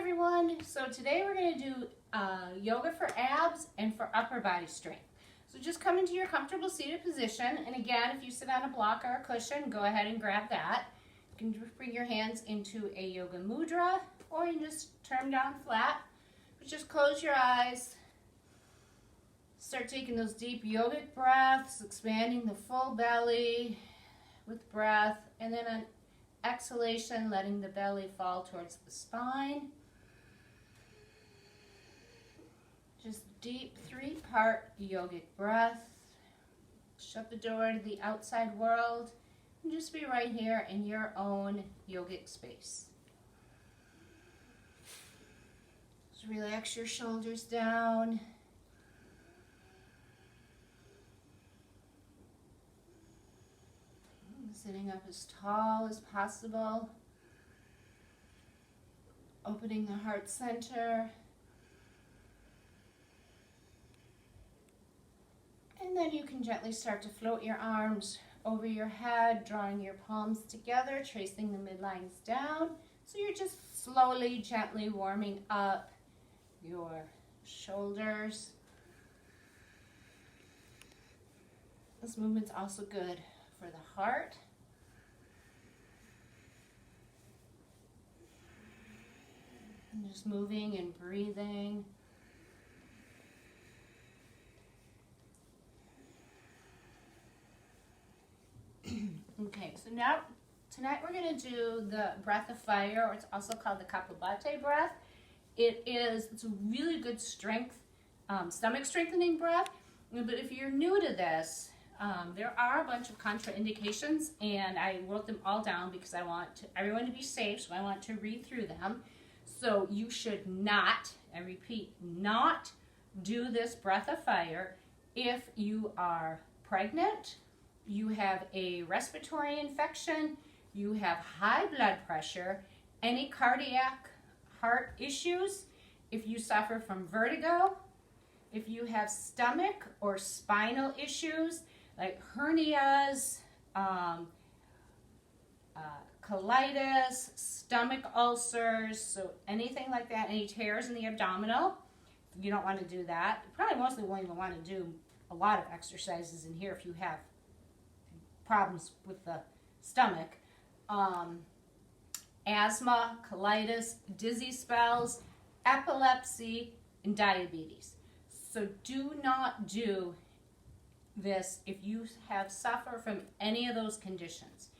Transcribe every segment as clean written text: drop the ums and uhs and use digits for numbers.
everyone. So today we're going to do yoga for abs and for upper body strength. So just come into your comfortable seated position, and again, if you sit on a block or a cushion, go ahead and grab that. You can bring your hands into a yoga mudra, or you can just turn them down flat. But just close your eyes. Start taking those deep yogic breaths, expanding the full belly with breath, and then on exhalation, letting the belly fall towards the spine. Just deep three-part yogic breath. Shut the door to the outside world and just be right here in your own yogic space. Just relax your shoulders down. Sitting up as tall as possible. Opening the heart center. And then you can gently start to float your arms over your head, drawing your palms together, tracing the midlines down. So you're just slowly, gently warming up your shoulders. This movement's also good for the heart. And just moving and breathing. Okay, so now tonight we're going to do the breath of fire, or it's also called the Kapalabhati breath. It's a really good strength, stomach strengthening breath. But if you're new to this, there are a bunch of contraindications, and I wrote them all down because I want everyone to be safe, so I want to read through them. So you should not, I repeat, not do this breath of fire if you are pregnant, you have a respiratory infection, you have high blood pressure, any cardiac heart issues, if you suffer from vertigo, if you have stomach or spinal issues like hernias, colitis, stomach ulcers, so anything like that, any tears in the abdominal, you don't want to do that. You probably mostly won't even want to do a lot of exercises in here if you have problems with the stomach. Asthma, colitis, dizzy spells, epilepsy, and diabetes. So do not do this if you have suffered from any of those conditions.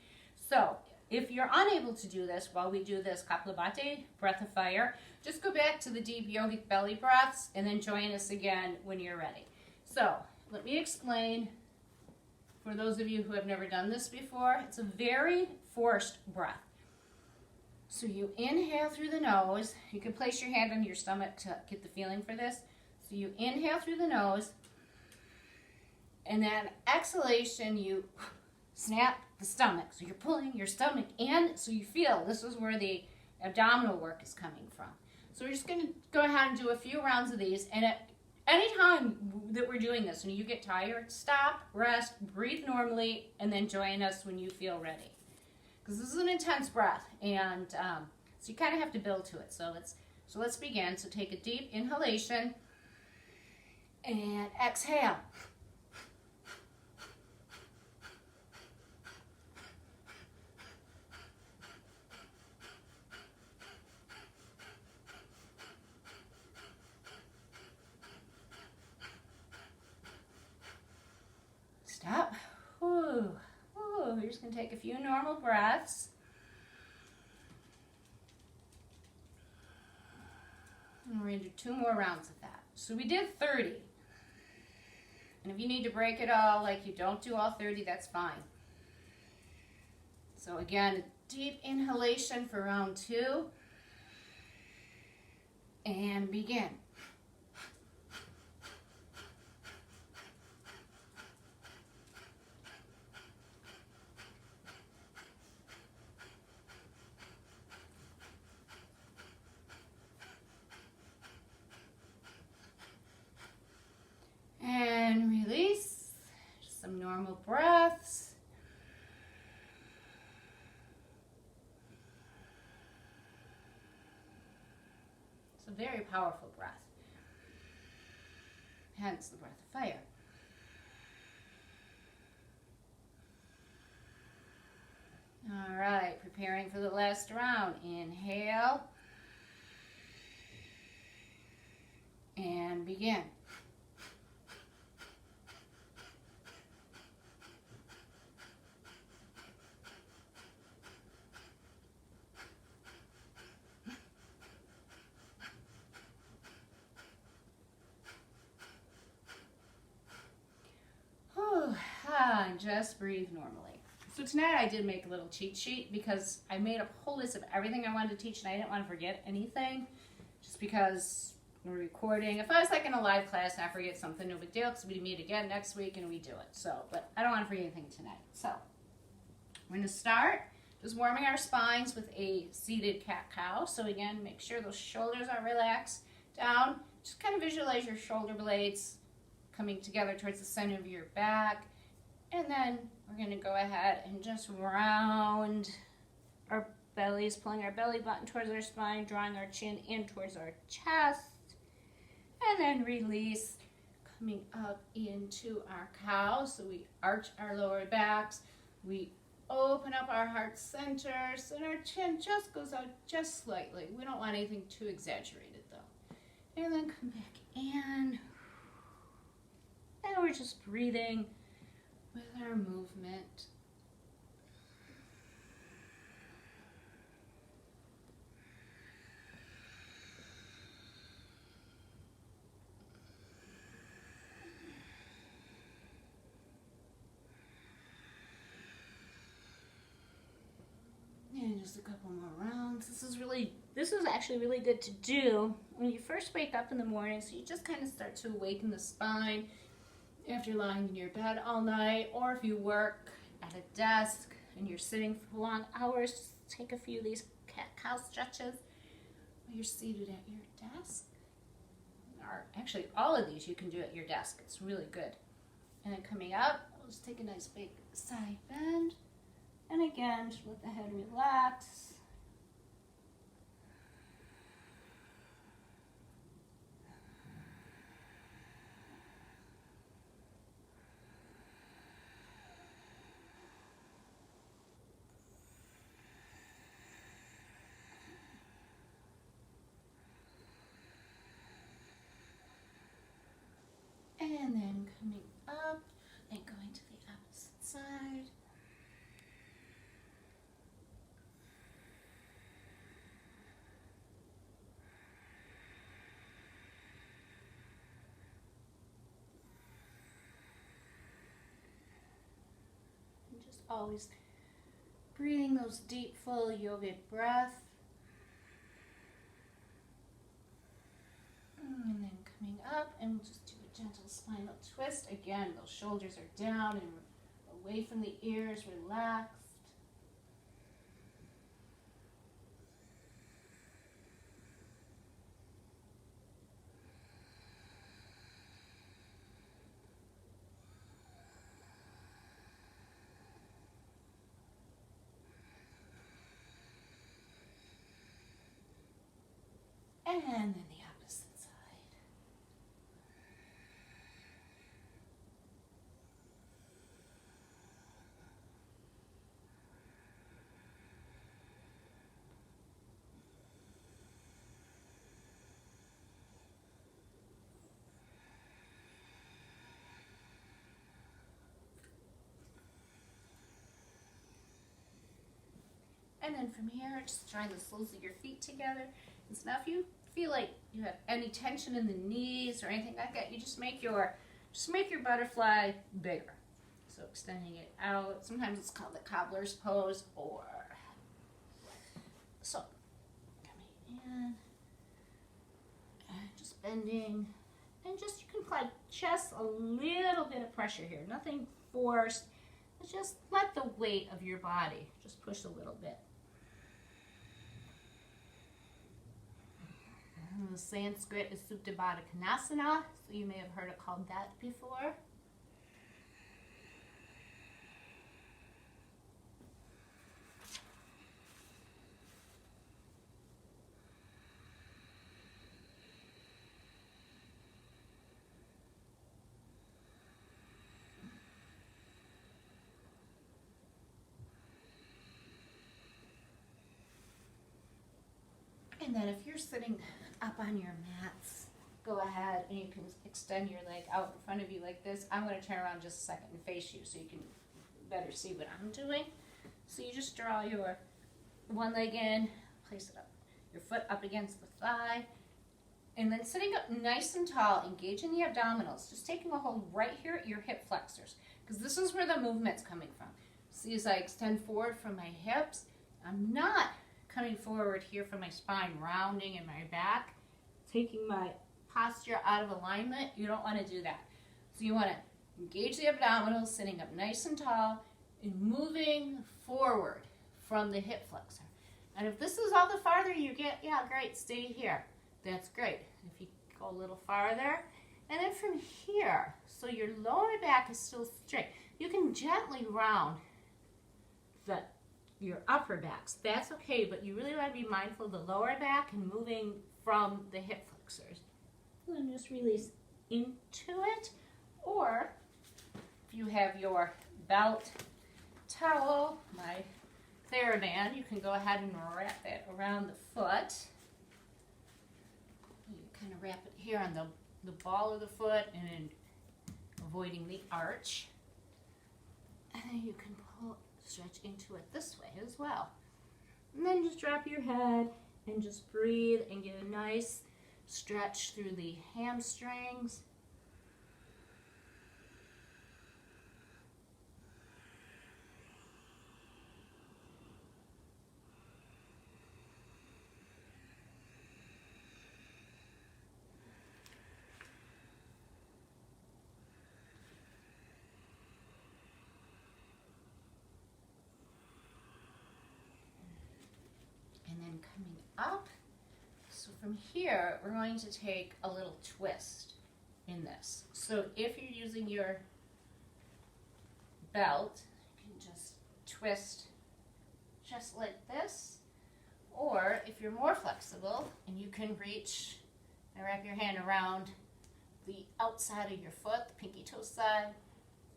So if you're unable to do this while we do this Kapalabhati breath of fire, just go back to the deep yogic belly breaths and then join us again when you're ready. So let me explain for those of you who have never done this before. It's a very forced breath. So you inhale through the nose. You can place your hand on your stomach to get the feeling for this. So you inhale through the nose, and then exhalation, you snap the stomach. So you're pulling your stomach in, so you feel this is where the abdominal work is coming from. So we're just going to go ahead and do a few rounds of these, and at any time that we're doing this, when you get tired, stop, rest, breathe normally, and then join us when you feel ready. Because this is an intense breath, and so you kind of have to build to it. So let's begin. So take a deep inhalation and exhale. Stop. Whew. Whew. We're just going to take a few normal breaths. And we're going to do 2 more rounds of that. So we did 30. And if you need to break it all, like you don't do all 30, that's fine. So again, deep inhalation for round 2. And begin. And release. Just some normal breaths. a very powerful breath. Hence the breath of fire. All right, preparing for the last round. Inhale. And begin. And just breathe normally. So tonight I did make a little cheat sheet because I made a whole list of everything I wanted to teach and I didn't want to forget anything just because we're recording. If I was like in a live class and I forget something, no big deal because we meet again next week and we do it. So, but I don't want to forget anything tonight. So we're going to start just warming our spines with a seated cat-cow. So again, make sure those shoulders are relaxed down. Just kind of visualize your shoulder blades coming together towards the center of your back. And then we're going to go ahead and just round our bellies, pulling our belly button towards our spine, drawing our chin in towards our chest. And then release, coming up into our cow. So we arch our lower backs. We open up our heart centers, and our chin just goes out just slightly. We don't want anything too exaggerated, though. And then come back in. And we're just breathing with our movement. And just a couple more rounds. This is actually really good to do when you first wake up in the morning, so you just kind of start to awaken the spine after lying in your bed all night, or if you work at a desk and you're sitting for long hours, just take a few of these cat-cow stretches while you're seated at your desk. Or actually, all of these you can do at your desk. It's really good. And then coming up, we'll just take a nice big side bend. And again, just let the head relax. And then coming up and going to the opposite side. And just always breathing those deep, full yogic breaths. And then coming up, and we'll just do a gentle spinal twist. Again, those shoulders are down and away from the ears, relaxed. And then the opposite side. And then from here, just drawing the soles of your feet together. And so now if you feel like you have any tension in the knees or anything like that, you just make your butterfly bigger. So extending it out. Sometimes it's called the cobbler's pose, or so coming in and just bending, and just you can apply just a little bit of pressure here. Nothing forced. Just let the weight of your body just push a little bit. The Sanskrit is Supta Baddha Konasana, so you may have heard it called that before. And then if you're sitting up on your mats, go ahead and you can extend your leg out in front of you like this. I'm going to turn around just a second and face you so you can better see what I'm doing. So you just draw your one leg in, place it up, your foot up against the thigh, and then sitting up nice and tall, engaging the abdominals, just taking a hold right here at your hip flexors, because this is where the movement's coming from. See, as I extend forward from my hips, I'm not coming forward here from my spine, rounding in my back, taking my posture out of alignment. You don't want to do that. So you want to engage the abdominals, sitting up nice and tall, and moving forward from the hip flexor. And if this is all the farther you get, yeah, great, stay here. That's great. If you go a little farther, and then from here, so your lower back is still straight, you can gently round your upper backs. That's okay, but you really want to be mindful of the lower back and moving from the hip flexors. And then just release into it, or if you have your belt, towel, my TheraBand, you can go ahead and wrap it around the foot. You kind of wrap it here on the ball of the foot and avoiding the arch. And then you can stretch into it this way as well. And then just drop your head and just breathe and get a nice stretch through the hamstrings. And coming up, so from here, we're going to take a little twist in this. So if you're using your belt, you can just twist just like this. Or if you're more flexible and you can reach and wrap your hand around the outside of your foot, the pinky toe side,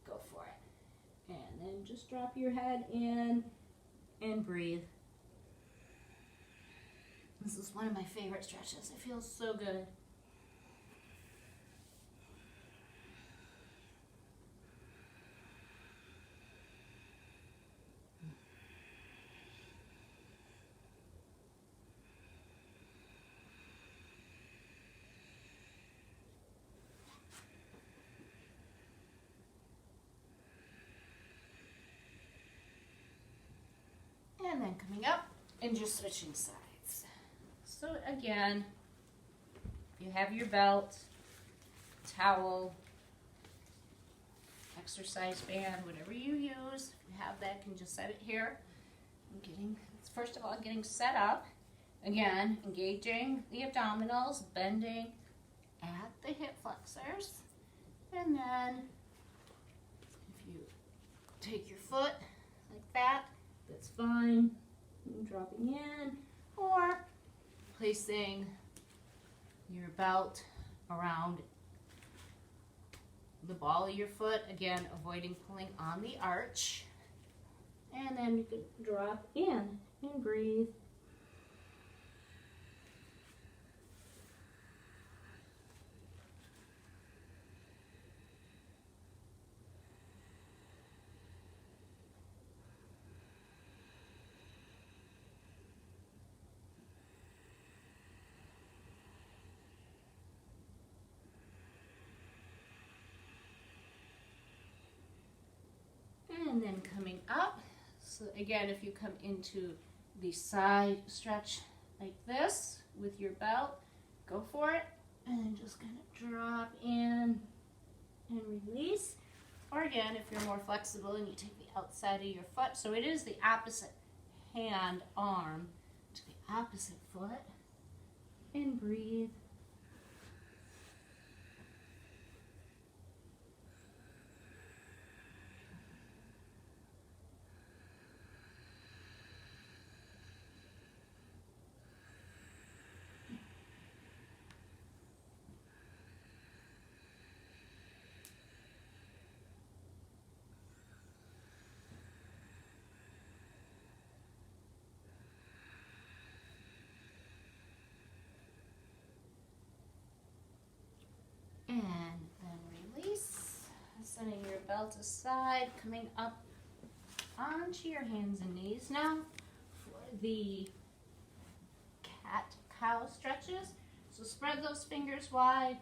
go for it. And then just drop your head in and breathe. This is one of my favorite stretches. It feels so good. And then coming up and just switching sides. So again, if you have your belt, towel, exercise band, whatever you use, if you have that, you can just set it here. First of all, getting set up. Again, engaging the abdominals, bending at the hip flexors. And then if you take your foot like that, that's fine. Dropping in, or placing your belt around the ball of your foot, again avoiding pulling on the arch, and then you can drop in and breathe. And then coming up, so again, if you come into the side stretch like this with your belt, go for it, and then just kind of drop in and release. Or again, if you're more flexible and you take the outside of your foot, so it is the opposite hand, arm to the opposite foot, and breathe. belt aside, coming up onto your hands and knees now for the cat-cow stretches. So spread those fingers wide.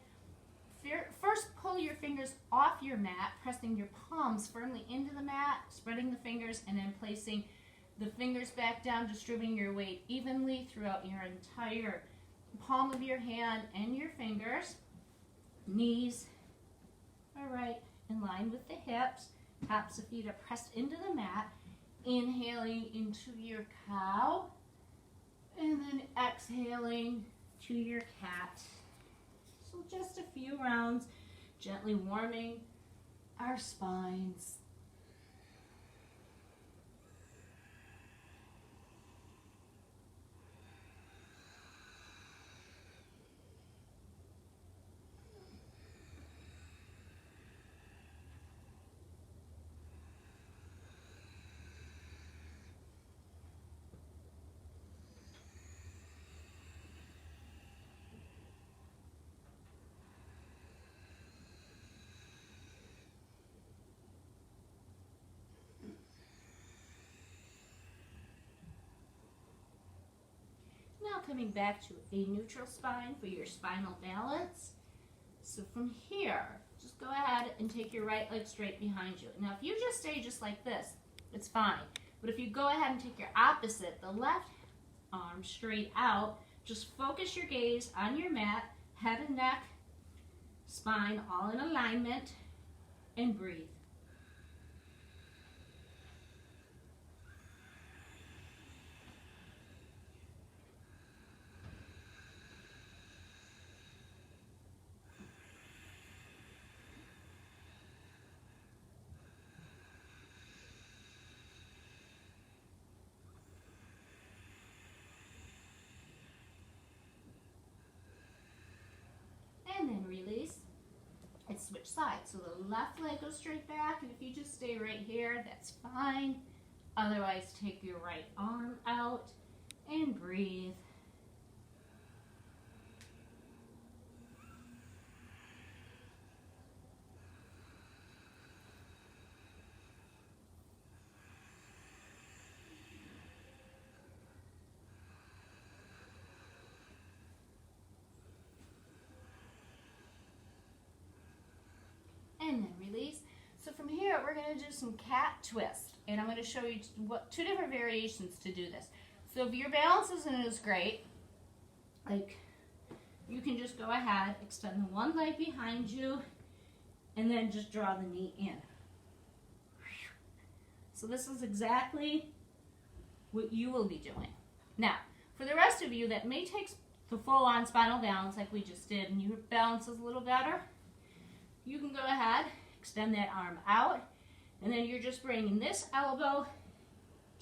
First, pull your fingers off your mat, pressing your palms firmly into the mat, spreading the fingers, and then placing the fingers back down, distributing your weight evenly throughout your entire palm of your hand and your fingers. Knees are right in line with the hips. Tops of feet are pressed into the mat. Inhaling into your cow, and then exhaling to your cat. So just a few rounds, gently warming our spines. Now coming back to a neutral spine for your spinal balance. So from here, just go ahead and take your right leg straight behind you. Now if you just stay just like this, it's fine. But if you go ahead and take your opposite, the left arm straight out, just focus your gaze on your mat, head and neck, spine all in alignment, and breathe. And then release and switch sides. So the left leg goes straight back, and if you just stay right here, that's fine. Otherwise, take your right arm out and breathe. And then release. So from here, we're going to do some cat twist. And I'm going to show you two different variations to do this. So if your balance isn't as great, like you can just go ahead, extend the one leg behind you, and then just draw the knee in. So this is exactly what you will be doing. Now, for the rest of you that may take the full-on spinal balance like we just did, and your balance is a little better, you can go ahead, extend that arm out, and then you're just bringing this elbow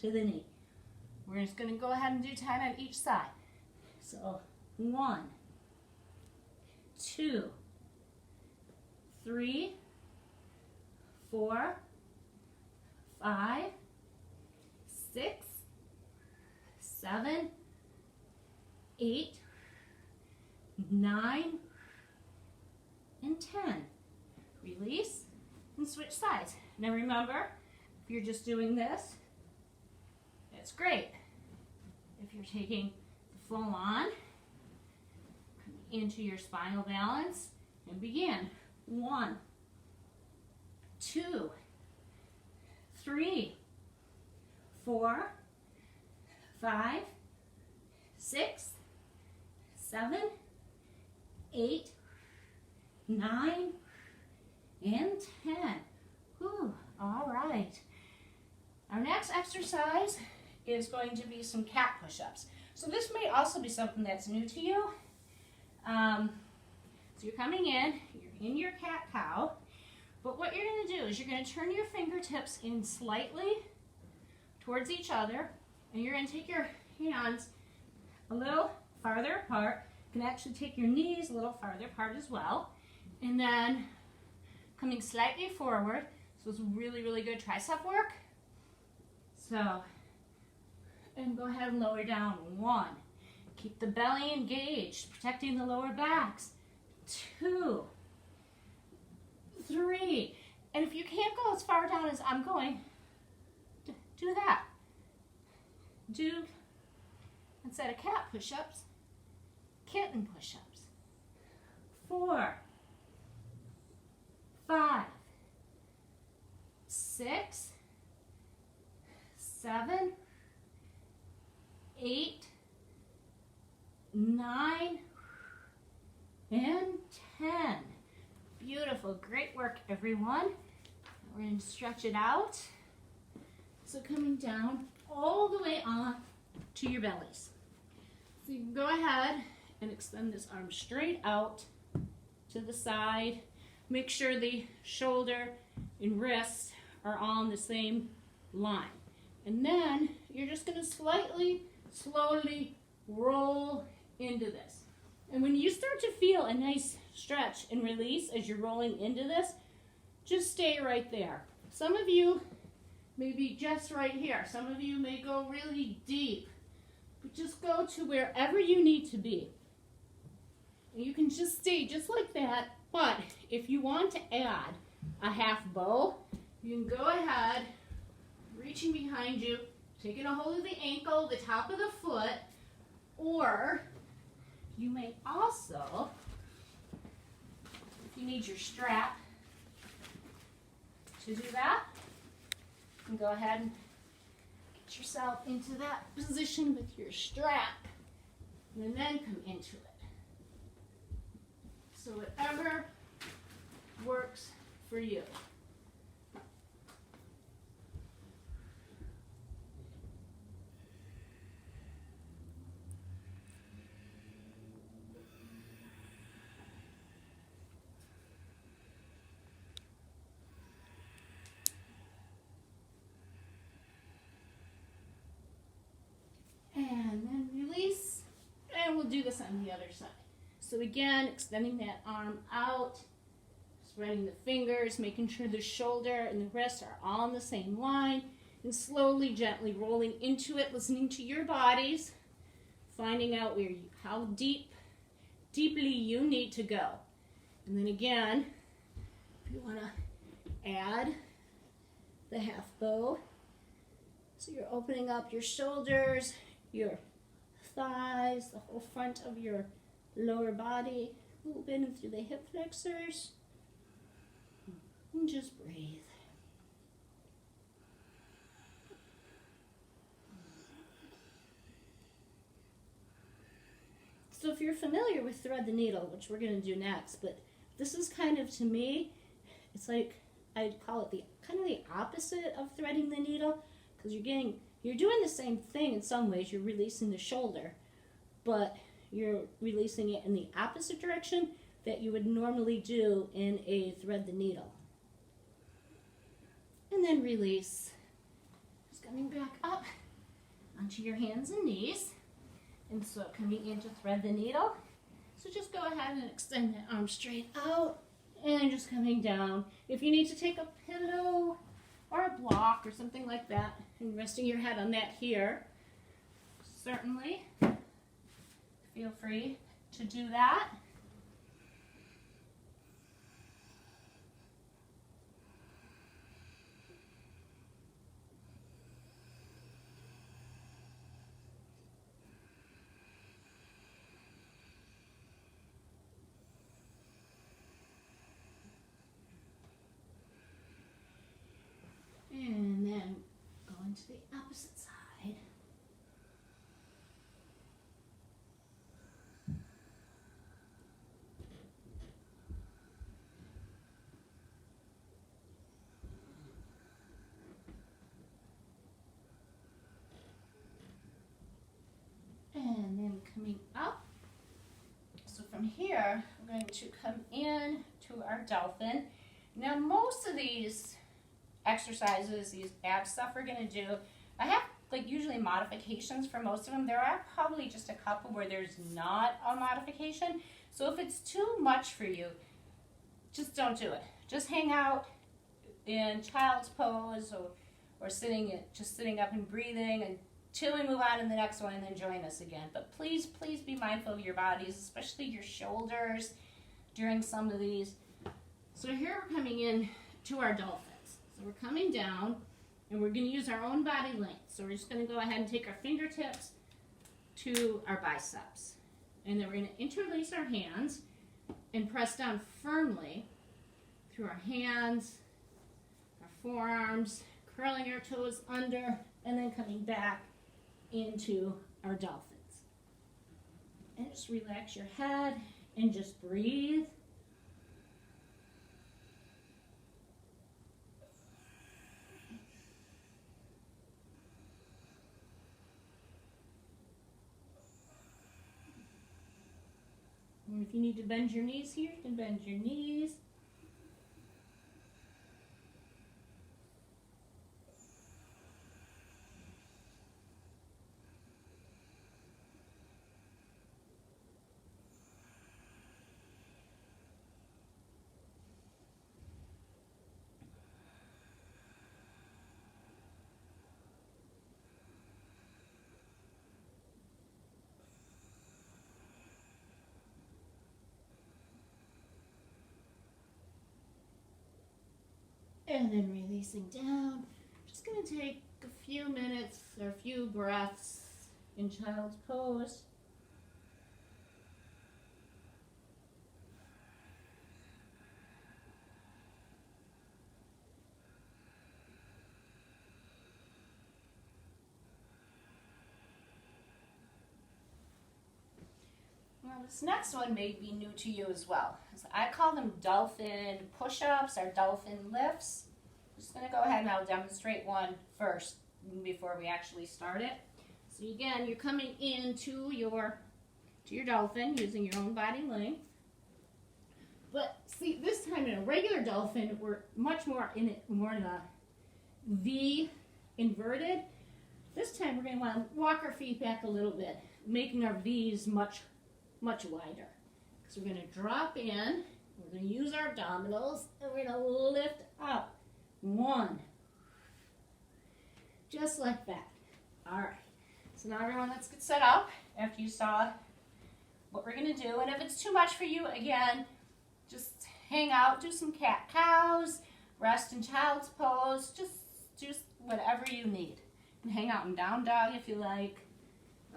to the knee. We're just going to go ahead and do 10 on each side. So 1, 2, 3, 4, 5, 6, 7, 8, 9, and 10. Release and switch sides. Now remember, if you're just doing this, that's great. If you're taking the full on, come into your spinal balance and begin. 1, 2, 3, 4, 5, 6, 7, 8, 9, and 10. Whew. All right. Our next exercise is going to be some cat push-ups. So this may also be something that's new to you. So you're coming in, you're in your cat-cow, but what you're going to do is you're going to turn your fingertips in slightly towards each other, and you're going to take your hands a little farther apart. You can actually take your knees a little farther apart as well, and then coming slightly forward. So it's really, really good tricep work. So, and go ahead and lower down. 1. Keep the belly engaged, protecting the lower backs. 2, 3, And if you can't go as far down as I'm going, do that. Do, instead of cat push-ups, kitten push-ups. 4, 5, 6, 7, 8, 9, and 10. Beautiful. Great work, everyone. We're going to stretch it out. So coming down all the way on to your bellies. So you can go ahead and extend this arm straight out to the side. Make sure the shoulder and wrists are all on the same line. And then you're just going to slightly, slowly roll into this. And when you start to feel a nice stretch and release as you're rolling into this, just stay right there. Some of you may be just right here. Some of you may go really deep. But just go to wherever you need to be. And you can just stay just like that. But if you want to add a half bow, you can go ahead, reaching behind you, taking a hold of the ankle, the top of the foot, or you may also, if you need your strap to do that, you can go ahead and get yourself into that position with your strap, and then come into it. So whatever works for you. And then release, and we'll do this on the other side. So again, extending that arm out, spreading the fingers, making sure the shoulder and the wrist are all on the same line, and slowly, gently rolling into it, listening to your bodies, finding out how deeply you need to go. And then again, if you want to add the half bow, so you're opening up your shoulders, your thighs, the whole front of your lower body, moving through the hip flexors, and just breathe. So if you're familiar with thread the needle, which we're going to do next, but this is kind of, to me, it's like, I'd call it the kind of the opposite of threading the needle, because you're doing the same thing in some ways. You're releasing the shoulder, but you're releasing it in the opposite direction that you would normally do in a thread the needle. And then release. Just coming back up onto your hands and knees. And so coming in to thread the needle. So just go ahead and extend that arm straight out and just coming down. If you need to take a pillow or a block or something like that and resting your head on that here, certainly feel free to do that. And then going to the opposite side. And then coming up. So from here, we're going to come in to our dolphin. Now most of these exercises, these ab stuff we're going to do, I have like usually modifications for most of them. There are probably just a couple where there's not a modification. So if it's too much for you, just don't do it. Just hang out in child's pose or just sitting up and breathing until we move on to the next one, and then join us again. But please be mindful of your bodies, especially your shoulders during some of these. So here we're coming in to our dolphins. So we're coming down and we're going to use our own body length. So we're just going to go ahead and take our fingertips to our biceps. And then we're going to interlace our hands and press down firmly through our hands, our forearms, curling our toes under, and then coming back into our dolphins. And just relax your head and just breathe. And if you need to bend your knees here, you can bend your knees. And then releasing down. Just going to take a few minutes or a few breaths in child's pose. Now this next one may be new to you as well. So I call them dolphin push-ups or dolphin lifts. I'm just going to go ahead and I'll demonstrate one first before we actually start it. So again, you're coming into your dolphin using your own body length. But see, this time in a regular dolphin, we're much more in a V inverted. This time we're going to want to walk our feet back a little bit, making our V's much wider. So we're going to drop in, we're going to use our abdominals, and we're going to lift up. 1. Just like that. All right. So now everyone, let's get set up after you saw what we're going to do. And if it's too much for you, again, just hang out, do some cat-cows, rest in child's pose, just whatever you need. And hang out in down dog if you like.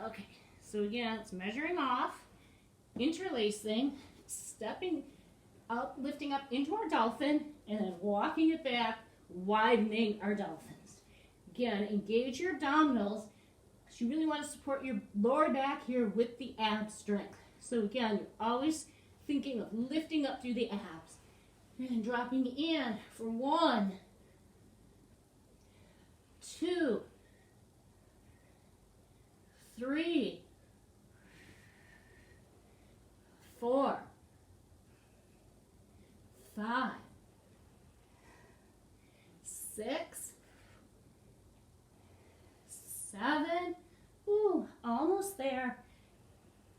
Okay. So again, it's measuring off, interlacing, stepping up, lifting up into our dolphin, and then walking it back, widening our dolphins. Again, engage your abdominals, because you really want to support your lower back here with the ab strength. So again, you're always thinking of lifting up through the abs. And dropping in for 1, 2, 3, 4, 5, 6, 7, ooh, almost there,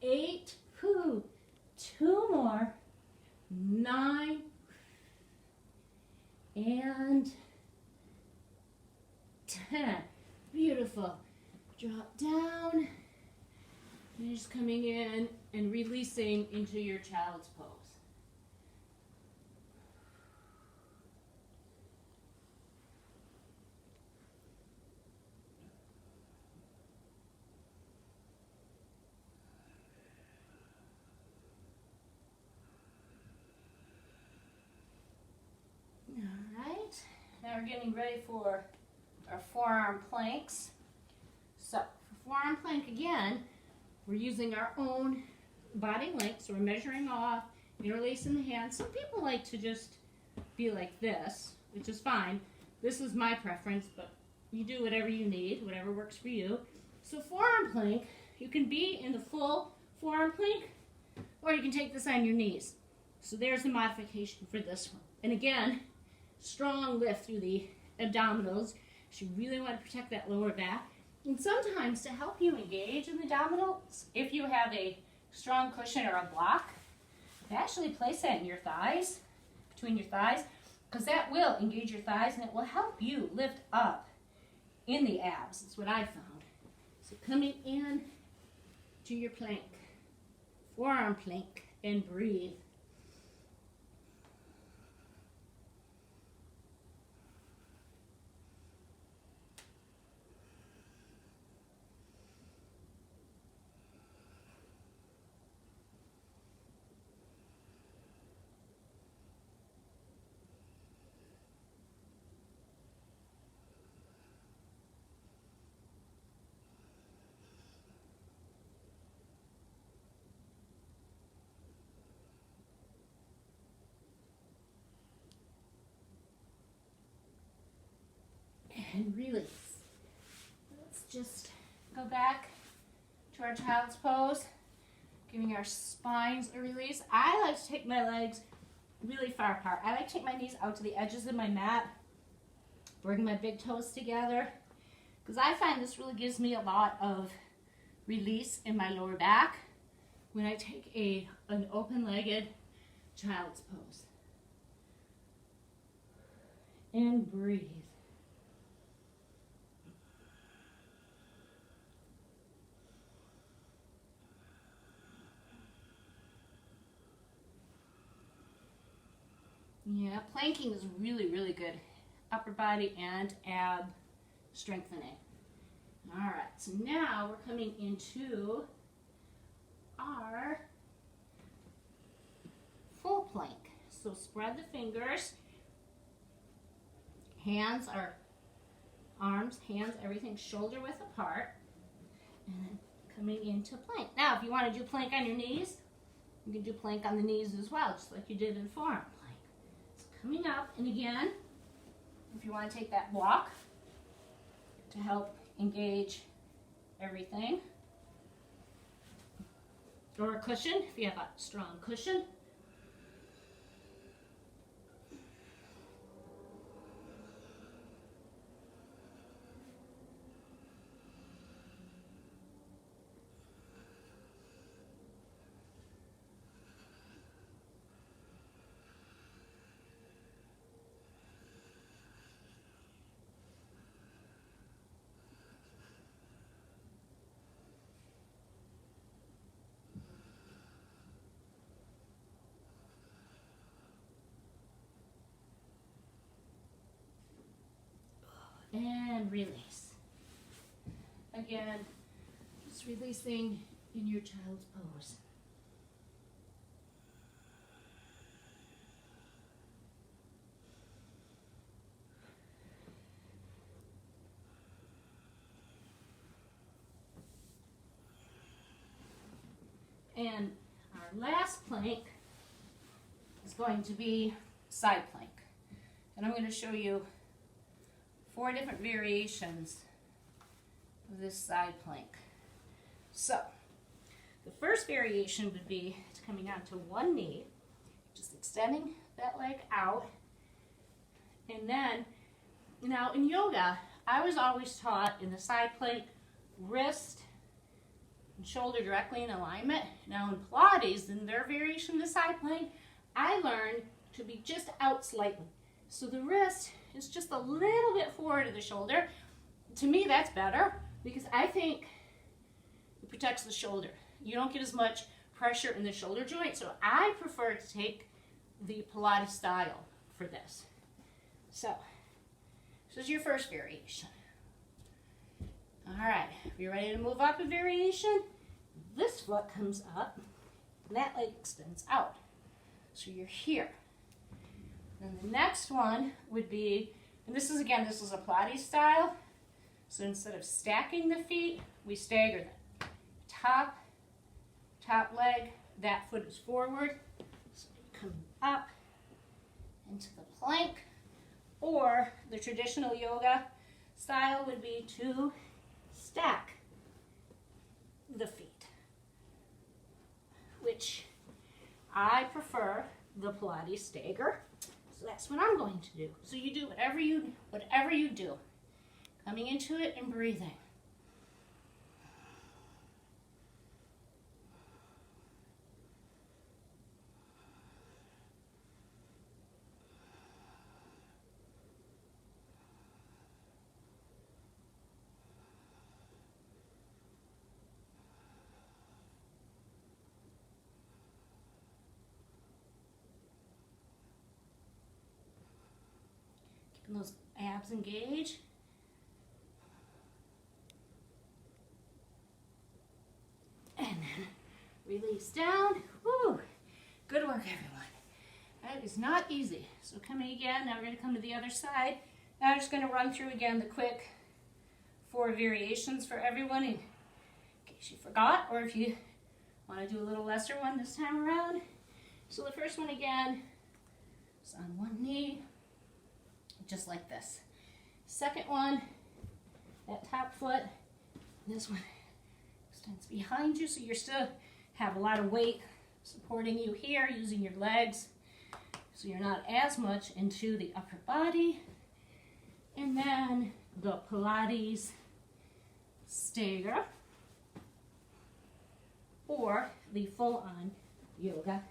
8, ooh, 2 more, 9, and 10. Beautiful. Drop down, and you're just coming in and releasing into your child's pose. Now we're getting ready for our forearm planks. So for forearm plank again, we're using our own body length. So we're measuring off, interlacing the hands. Some people like to just be like this, which is fine. This is my preference, but you do whatever you need, whatever works for you. So forearm plank, you can be in the full forearm plank, or you can take this on your knees. So there's the modification for this one. And again, strong lift through the abdominals. You really want to protect that lower back. And sometimes to help you engage in the abdominals, if you have a strong cushion or a block, actually place that in your thighs, between your thighs, because that will engage your thighs and it will help you lift up in the abs. That's what I found. So coming in to your plank, forearm plank, and breathe. and release. Let's just go back to our child's pose, giving our spines a release. I like to take my legs really far apart. I like to take my knees out to the edges of my mat, bring my big toes together, because I find this really gives me a lot of release in my lower back when I take an open-legged child's pose. And breathe. Yeah, planking is really, really good. Upper body and ab strengthening. All right, so now we're coming into our full plank. So spread the fingers, hands are arms, hands, everything shoulder width apart, and then coming into plank. Now, if you want to do plank on your knees, you can do plank on the knees as well, just like you did in forearm plank. So coming up, and again, if you want to take that block to help engage everything, or a cushion if you have a strong cushion. And release. Again, just releasing in your child's pose. And our last plank is going to be side plank. And I'm going to show you 4 different variations of this side plank. So, the first variation would be coming onto one knee, just extending that leg out. And then, now in yoga, I was always taught in the side plank, wrist and shoulder directly in alignment. Now in Pilates, in their variation of the side plank, I learned to be just out slightly. So the wrist is just a little bit forward of the shoulder. To me, that's better because I think it protects the shoulder. You don't get as much pressure in the shoulder joint, so I prefer to take the Pilates style for this. So, this is your first variation. All right, if you're ready to move up a variation, this foot comes up and that leg extends out. So you're here. Then the next one would be, and this is again, this is a Pilates style. So instead of stacking the feet, we stagger them. Top leg, that foot is forward. So coming up into the plank. Or the traditional yoga style would be to stack the feet, which I prefer the Pilates stagger. So that's what I'm going to do. So you do whatever you do. Coming into it and breathing. Keeping those abs engaged. And then release down. Woo! Good work, everyone. That is not easy. So coming again, now we're going to come to the other side. Now I'm just going to run through again the quick 4 variations for everyone in case you forgot, or if you want to do a little lesser one this time around. So the first one again is on one knee, just like this. Second one, that top foot, this one extends behind you, so you still have a lot of weight supporting you here, using your legs, so you're not as much into the upper body. And then the Pilates stagger, or the full-on yoga.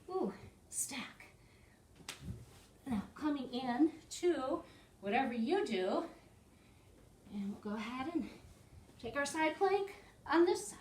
Ooh, stack. Now coming in to whatever you do, and we'll go ahead and take our side plank on this side.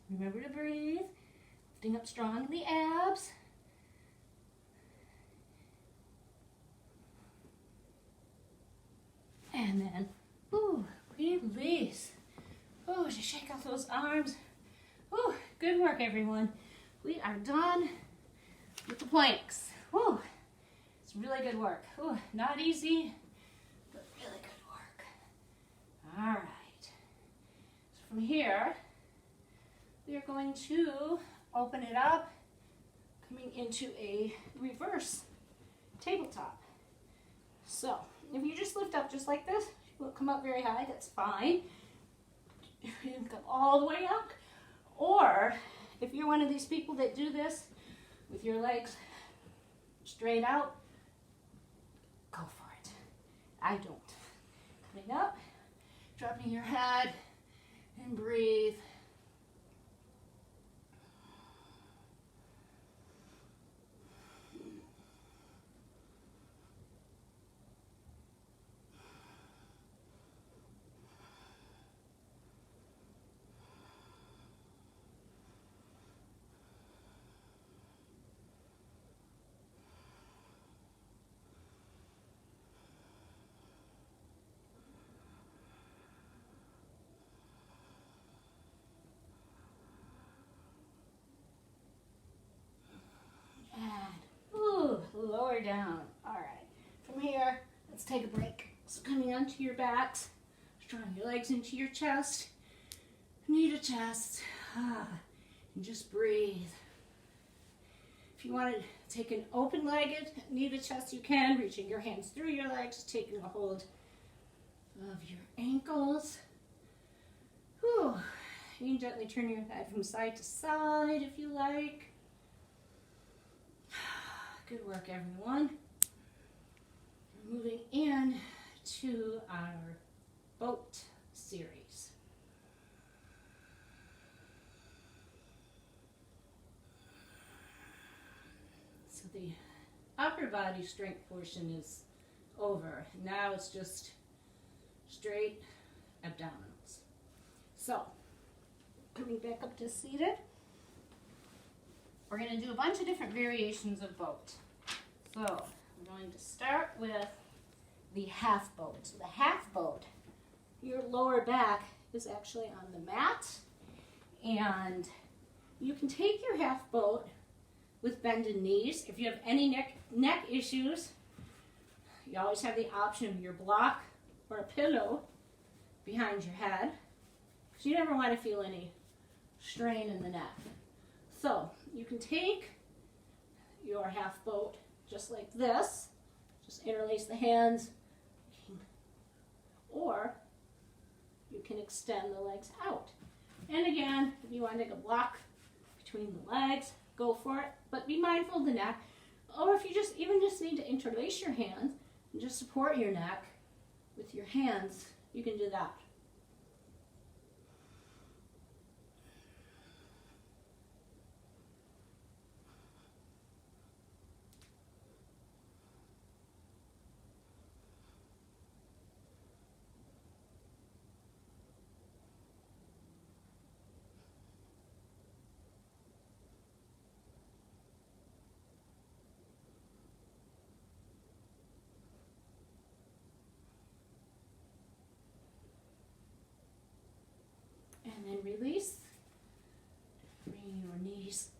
Remember to breathe, lifting up strong in the abs. And then, ooh, release. Oh, just shake out those arms. Oh, good work, everyone. We are done with the planks. Ooh, it's really good work. Ooh, not easy, but really good work. All right. So from here, we are going to open it up, coming into a reverse tabletop. So, if you just lift up just like this, you won't come up very high, that's fine. You can come all the way up. Or, if you're one of these people that do this with your legs straight out, go for it. I don't. Coming up, dropping your head, and breathe. Lower down. All right. From here, let's take a break. So coming onto your backs, drawing your legs into your chest, knee to chest, and just breathe. If you want to take an open-legged knee to chest, you can, reaching your hands through your legs, taking a hold of your ankles. Whew. You can gently turn your head from side to side if you like. Good work, everyone. We're moving in to our boat series. So the upper body strength portion is over. Now it's just straight abdominals. So, coming back up to seated. We're going to do a bunch of different variations of boat. So, I'm going to start with the half boat. So the half boat, your lower back is actually on the mat, and you can take your half boat with bended knees. If you have any neck issues, you always have the option of your block or a pillow behind your head, because you never want to feel any strain in the neck. So, you can take your half boat just like this, just interlace the hands, or you can extend the legs out. And again, if you want to take a block between the legs, go for it, but be mindful of the neck. Or if you just need to interlace your hands and just support your neck with your hands, you can do that. And then release. Bring your knees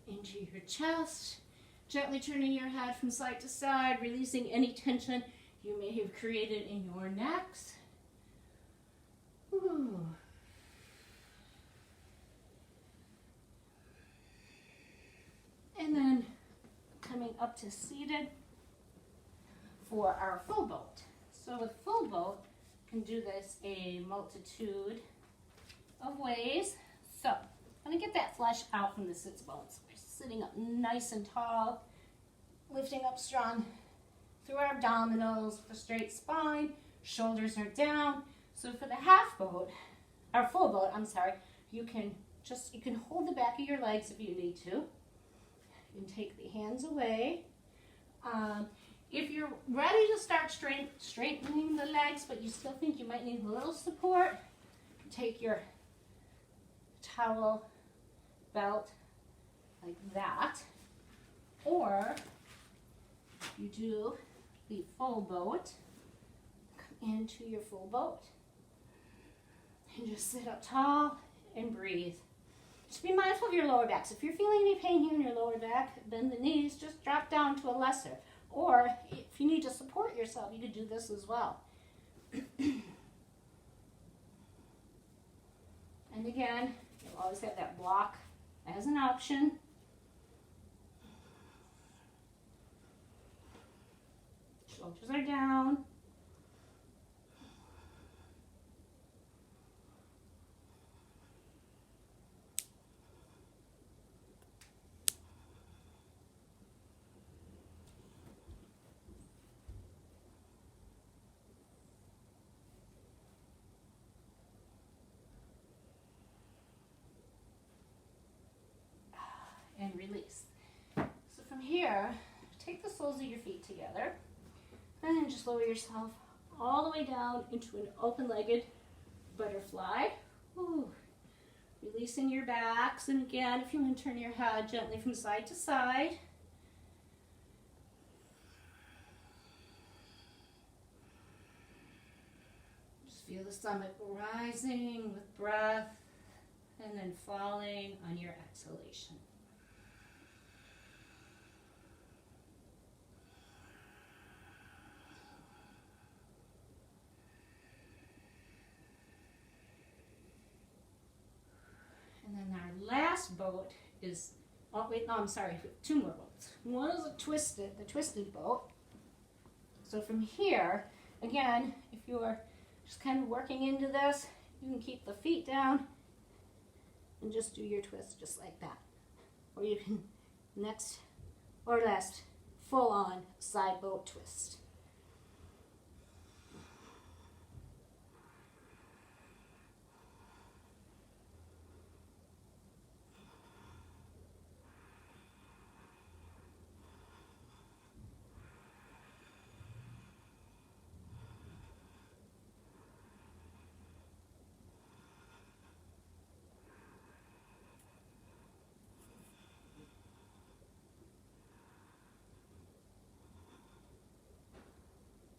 into your chest. Gently turning your head from side to side, releasing any tension you may have created in your necks. Ooh. And then coming up to seated for our full boat. So with full boat, you can do this a multitude of ways. So I'm going to get that flesh out from the sits bones. We're sitting up nice and tall, lifting up strong through our abdominals with a straight spine, shoulders are down. So for the half boat, or full boat, I'm sorry, you can hold the back of your legs if you need to. You can take the hands away. If you're ready to start straightening the legs, but you still think you might need a little support, take your towel belt like that. Or you do the full boat, come into your full boat. And just sit up tall and breathe. Just be mindful of your lower backs. If you're feeling any pain here in your lower back, bend the knees, just drop down to a lesser. Or if you need to support yourself, you could do this as well. And again, you'll always have that block as an option. Shoulders are down. And release. So from here, take the soles of your feet together and then just lower yourself all the way down into an open-legged butterfly. Ooh. Releasing your backs, and again, if you want to turn your head gently from side to side. Just feel the stomach rising with breath and then falling on your exhalation. And then our last boat is, oh wait, no, I'm sorry, two more boats. One is the twisted boat. So from here, again, if you're just kind of working into this, you can keep the feet down and just do your twist just like that. Or you can next or last full on side boat twist.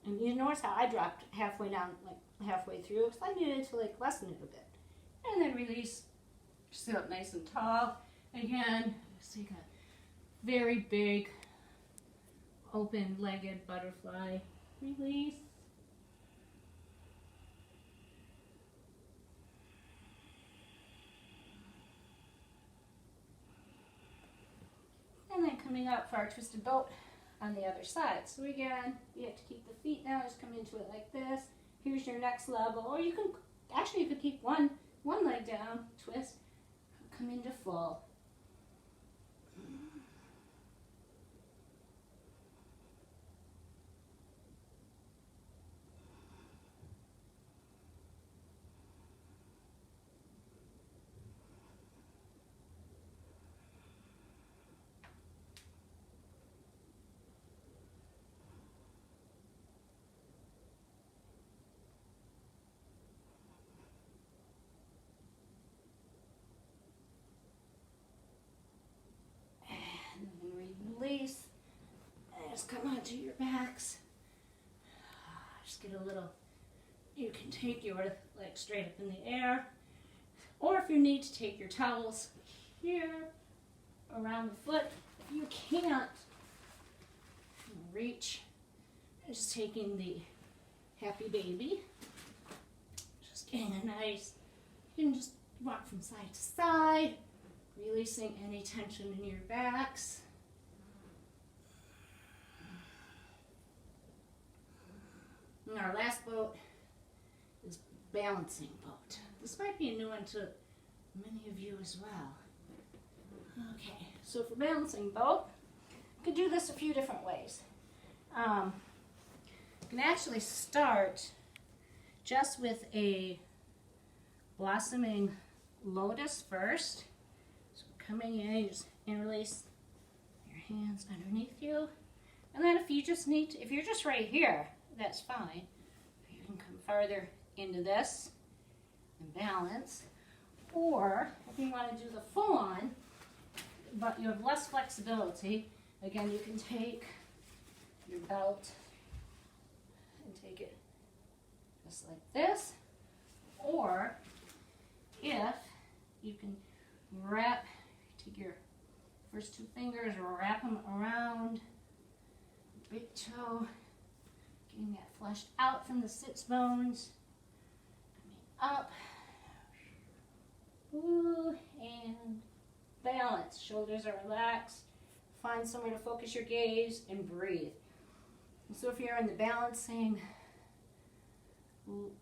And you notice how I dropped halfway down, like halfway through, because I needed to like lessen it a bit. And then release, sit up nice and tall. Again, just take a very big, open-legged butterfly. Release. And then coming up for our twisted boat on the other side. So again, you have to keep the feet down, just come into it like this. Here's your next level. Or you can, actually you could keep one leg down, twist, come into full. Release, and just come onto your backs. Just get a little, you can take your legs straight up in the air, or if you need to take your towels here around the foot. If you can't, reach. And just taking the happy baby. Just getting a nice, you can just walk from side to side, releasing any tension in your backs. And our last boat is balancing boat. This might be a new one to many of you as well. Okay, so for balancing boat, you can do this a few different ways. You can actually start just with a blossoming lotus first. So coming in, you just interlace your hands underneath you. And then if you just need to, if you're just right here, that's fine. You can come farther into this and balance. Or if you want to do the full on, but you have less flexibility, again, you can take your belt and take it just like this. Or if you can take your first two fingers, wrap them around the big toe, getting that flushed out from the sits bones, coming up, ooh, and balance. Shoulders are relaxed. Find somewhere to focus your gaze and breathe. And so if you're in the balancing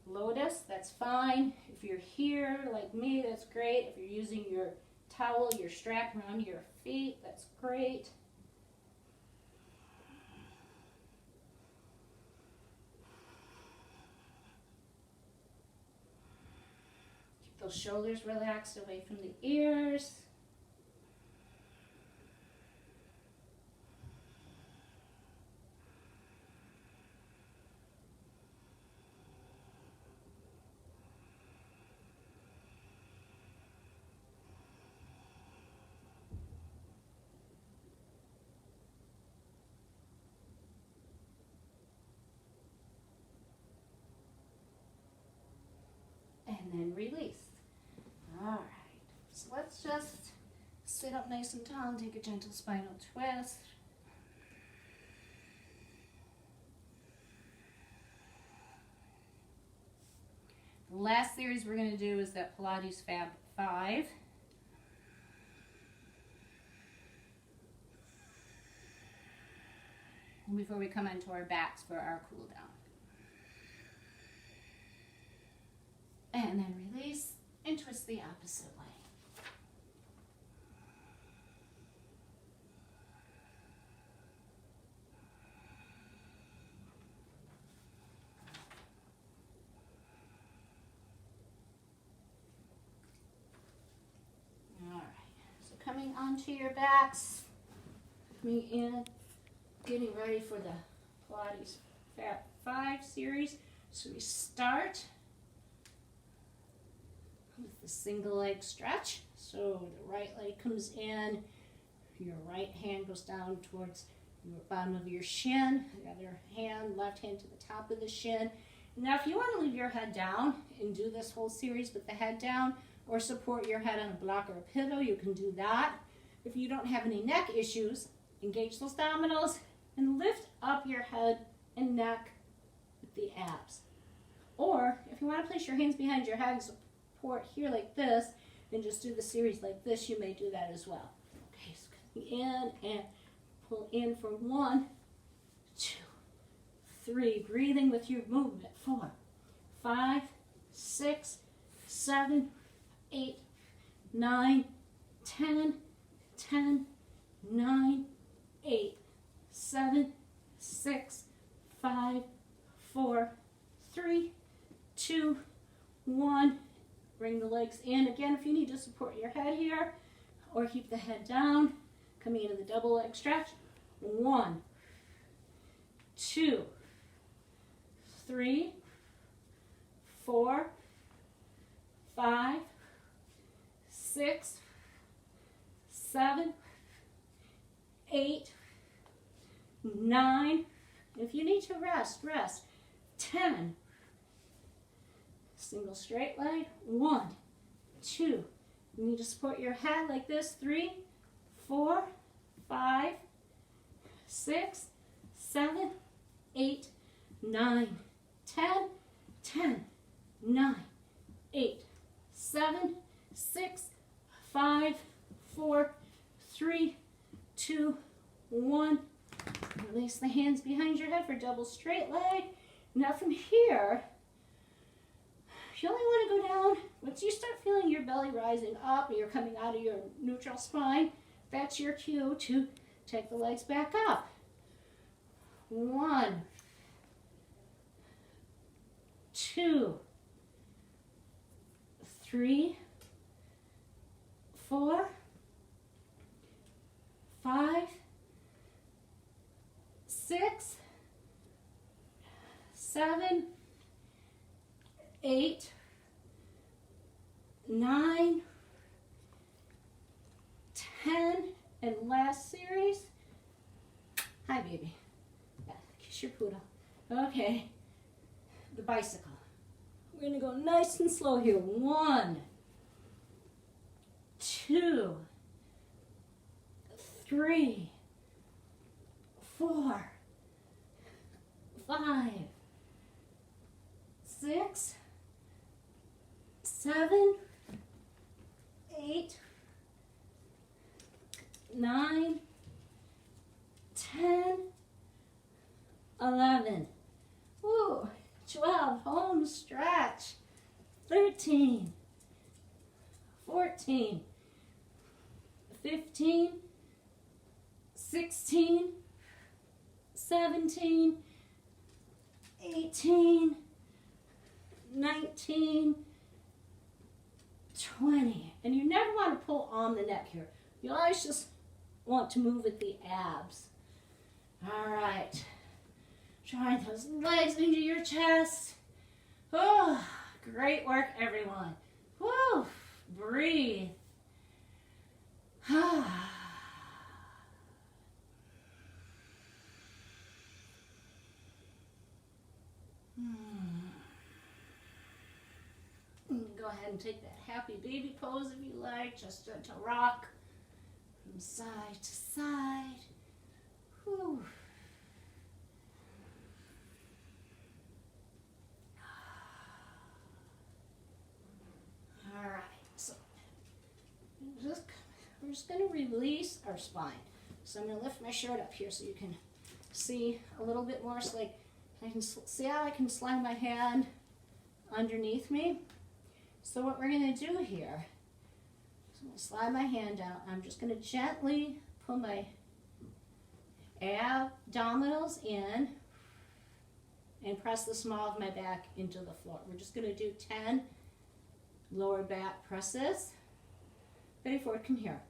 lotus, that's fine. If you're here like me, that's great. If you're using your towel, your strap around your feet, that's great. Keep those shoulders relaxed away from the ears. And then release. All right, so let's just sit up nice and tall and take a gentle spinal twist. The last series we're going to do is that Pilates Fab 5. Before we come into our backs for our cool down. And then release and twist the opposite way. All right, so coming onto your backs, coming in, getting ready for the Pilates Fab 5 series. So we start with the single leg stretch. So the right leg comes in, your right hand goes down towards your bottom of your shin, the other hand, left hand to the top of the shin. Now if you want to leave your head down and do this whole series with the head down, or support your head on a block or a pillow, you can do that. If you don't have any neck issues, engage those abdominals and lift up your head and neck with the abs. Or if you want to place your hands behind your head, support here like this, and just do the series like this, you may do that as well. Okay, so coming in and pull in for 1, 2, 3. Breathing with your movement. 4, 5, 6, 7, 8, 9, 10, 10, 9, 8, 7, 6, 5, 4, 3, 2, 1. Bring the legs in. Again, if you need to support your head here or keep the head down, coming into the double leg stretch. 1, 2, 3, 4, 5, 6, 7, 8, 9. If you need to rest, rest. 10. Single straight leg. 1, 2. You need to support your head like this. 3, 4, 5, 6, 7, 8, 9, 10, 10, 9, 8, 7, 6, 5, 4, 3, 2, 1. Release the hands behind your head for double straight leg. Now from here, you only want to go down once you start feeling your belly rising up or you're coming out of your neutral spine. That's your cue to take the legs back up. 1, 2, 3, 4, 5, 6, 7, 8, 9, 10, and last series. Hi, baby. Yeah, kiss your poodle. Okay, the bicycle. We're gonna go nice and slow here. 1, 2, 3, 4, 5, 6, 7, 8, 9, 10, 11, 12, home stretch, 13, 14, 15, 16, 17, 18, 19, 20. And you never want to pull on the neck here. You always just want to move with the abs. All right. Drawing those legs into your chest. Oh, great work, everyone. Woo, breathe. Go ahead and take that happy baby pose if you like, just to rock from side to side. Whew. All right, so we're just going to release our spine. So I'm going to lift my shirt up here so you can see a little bit more. So like I can see how I can slide my hand underneath me. So what we're going to do here is I'm going to slide my hand out. I'm just going to gently pull my abdominals in and press the small of my back into the floor. We're just going to do 10 lower back presses. Ready for it? Come here.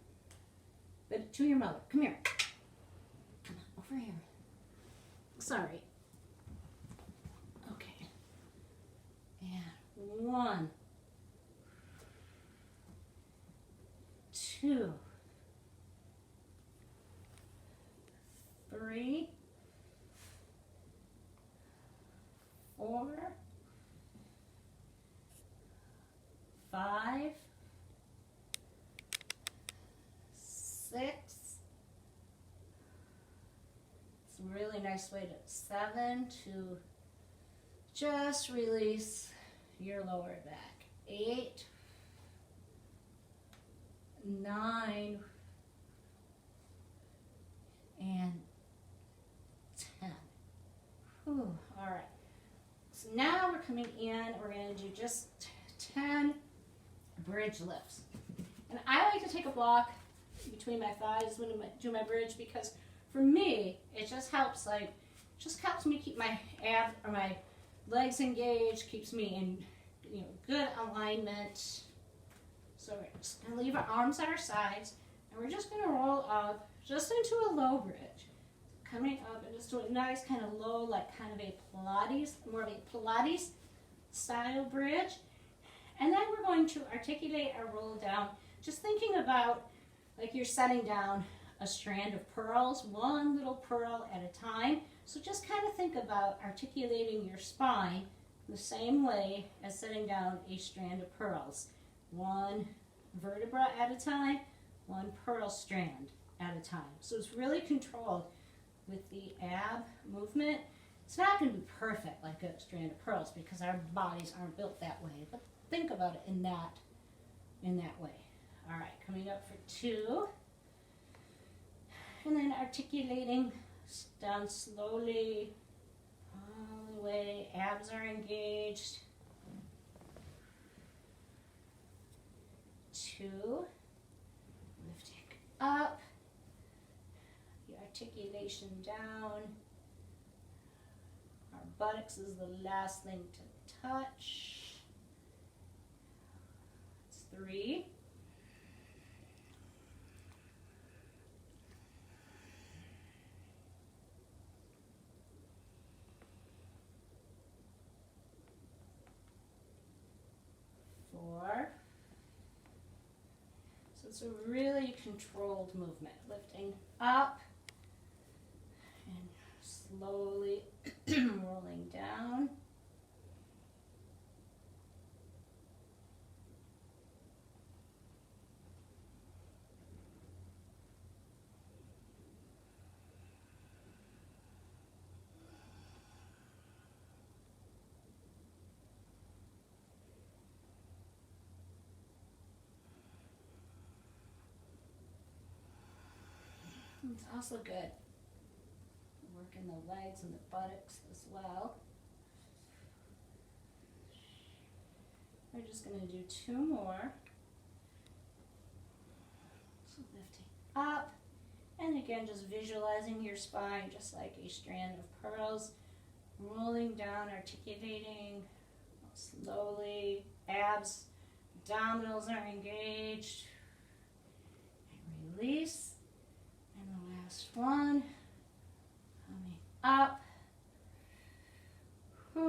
But to your mother. Come here. Come on, over here. Sorry. Okay. And 1, 2, 3, 4, 5, 6. It's a really nice way to 7 to just release your lower back. 8, 9, and 10. Whew. All right. So now we're coming in. We're going to do just 10 bridge lifts. And I like to take a block between my thighs when I do my bridge because for me it just helps me keep my abs or my legs engaged, keeps me in good alignment. So we're just going to leave our arms at our sides and we're just going to roll up just into a low bridge. Coming up and just do a nice kind of low, like kind of a Pilates, more of a Pilates style bridge. And then we're going to articulate our roll down, just thinking about like you're setting down a strand of pearls, one little pearl at a time. So just kind of think about articulating your spine the same way as setting down a strand of pearls. One vertebra at a time, one pearl strand at a time. So it's really controlled. with the ab movement. It's not going to be perfect like a strand of pearls because our bodies aren't built that way. But think about it in that way. All right, coming up for 2. And then articulating down slowly all the way. Abs are engaged. 2. Lifting up. The articulation down. Our buttocks is the last thing to touch. That's 3. 4. So it's a really controlled movement. Lifting up and slowly rolling down. It's also good working the legs and the buttocks as well. We're just going to do 2 more. So lifting up, and again just visualizing your spine just like a strand of pearls, rolling down, articulating slowly. Abs, abdominals are engaged. And release. And the last one, coming up. Whew.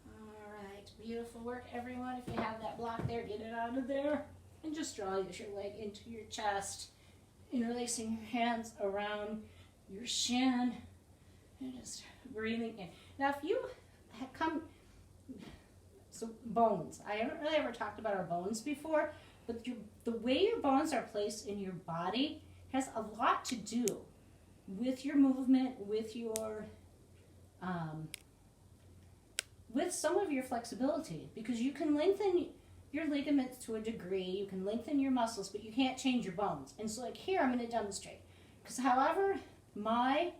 All right, beautiful work, everyone. If you have that block there, get it out of there. And just draw your leg into your chest, interlacing your hands around your shin, and just breathing in. Now, if you so bones. I haven't really ever talked about our bones before, but the way your bones are placed in your body has a lot to do with your movement, with your, with some of your flexibility, because you can lengthen your ligaments to a degree, you can lengthen your muscles, but you can't change your bones. And so like here, I'm going to demonstrate, because however my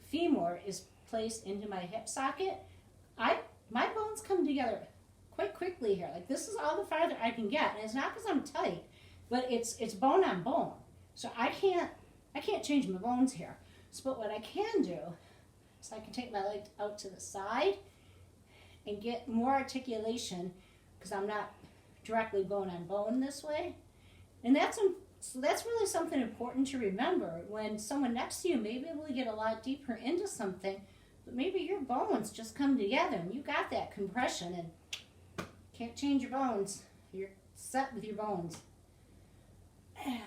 femur is placed into my hip socket, my bones come together quite quickly here. Like this is all the farther I can get, and it's not because I'm tight, but it's bone on bone. So I can't change my bones here. So, but what I can do is I can take my leg out to the side and get more articulation because I'm not directly bone on bone this way. And so that's really something important to remember when someone next to you may be able to get a lot deeper into something, but maybe your bones just come together and you got that compression and can't change your bones. You're set with your bones. And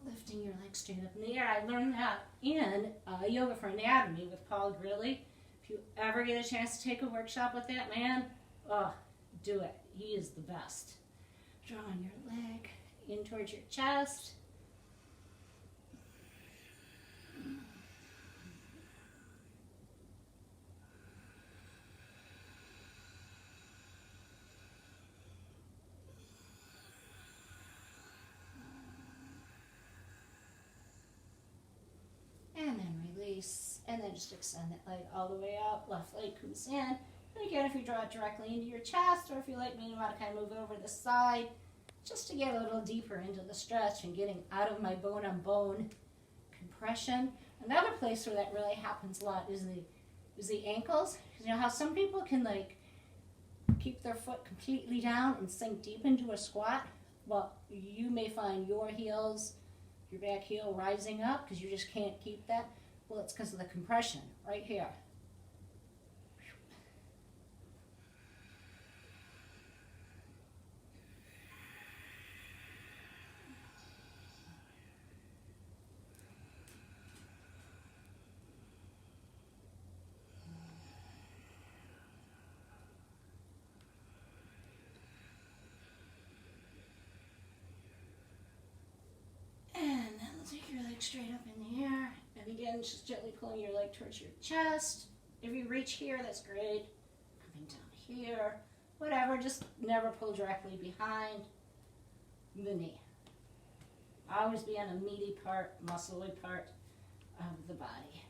lifting your legs straight up in the air. I learned that in Yoga for Anatomy with Paul Grilly. If you ever get a chance to take a workshop with that man, do it. He is the best. Drawing your leg in towards your chest. And then release, and then just extend that leg all the way out. Left leg comes in. And again, if you draw it directly into your chest, or if you like me, you want to kind of move over the side, just to get a little deeper into the stretch and getting out of my bone on bone compression. Another place where that really happens a lot is the ankles. You know how some people can like keep their foot completely down and sink deep into a squat? Well, you may find your heels, your back heel rising up because you just can't keep that. Well, it's because of the compression right here. leg straight up in the air. And again, just gently pulling your leg towards your chest. If you reach here, that's great. Coming down here, whatever, just never pull directly behind the knee. Always be on a meaty part, muscly part of the body.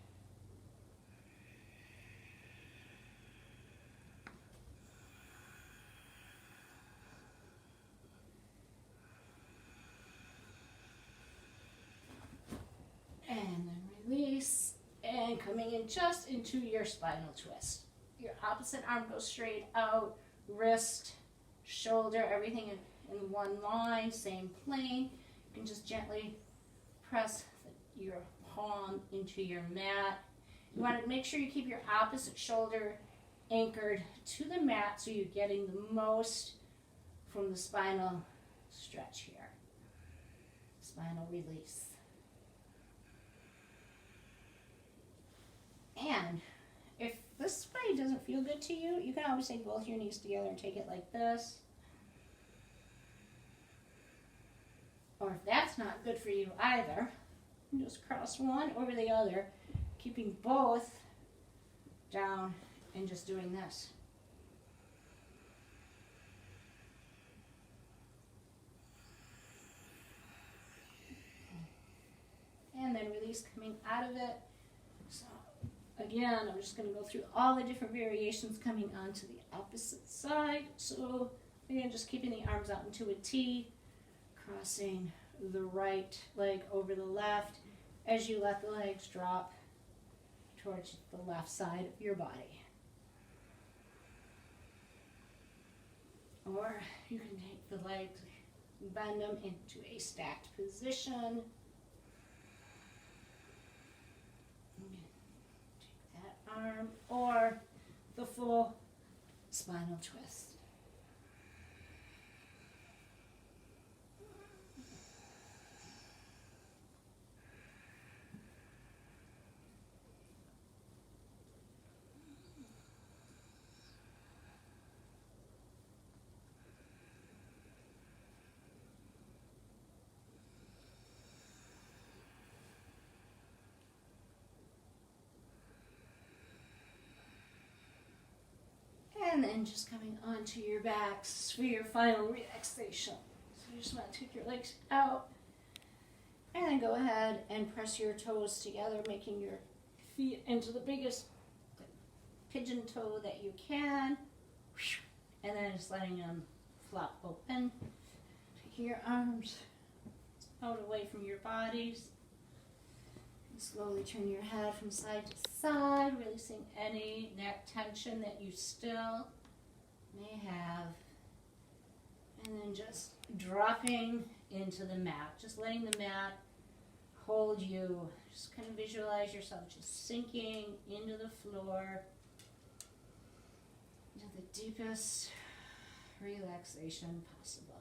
And then release, and coming in just into your spinal twist. Your opposite arm goes straight out, wrist, shoulder, everything in one line, same plane. You can just gently press your palm into your mat. You want to make sure you keep your opposite shoulder anchored to the mat so you're getting the most from the spinal stretch here. Spinal release. And if this way doesn't feel good to you, you can always take both your knees together and take it like this. Or if that's not good for you either, you just cross one over the other, keeping both down and just doing this. And then release coming out of it. So again, I'm just going to go through all the different variations coming onto the opposite side. So again, just keeping the arms out into a T, crossing the right leg over the left as you let the legs drop towards the left side of your body. Or you can take the legs, bend them into a stacked position. Take that arm, or the full spinal twist. And then just coming onto your backs for your final relaxation. So you just want to take your legs out and then go ahead and press your toes together, making your feet into the biggest pigeon toe that you can. And then just letting them flop open. Taking your arms out away from your bodies. Slowly turn your head from side to side, releasing any neck tension that you still may have. And then just dropping into the mat, just letting the mat hold you. Just kind of visualize yourself just sinking into the floor, into the deepest relaxation possible.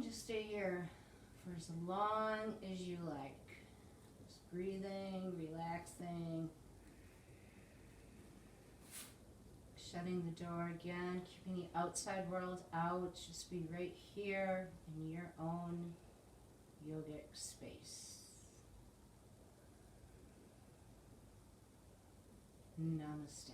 Just stay here for as long as you like. Just breathing, relaxing, shutting the door again, keeping the outside world out. Just be right here in your own yogic space. Namaste.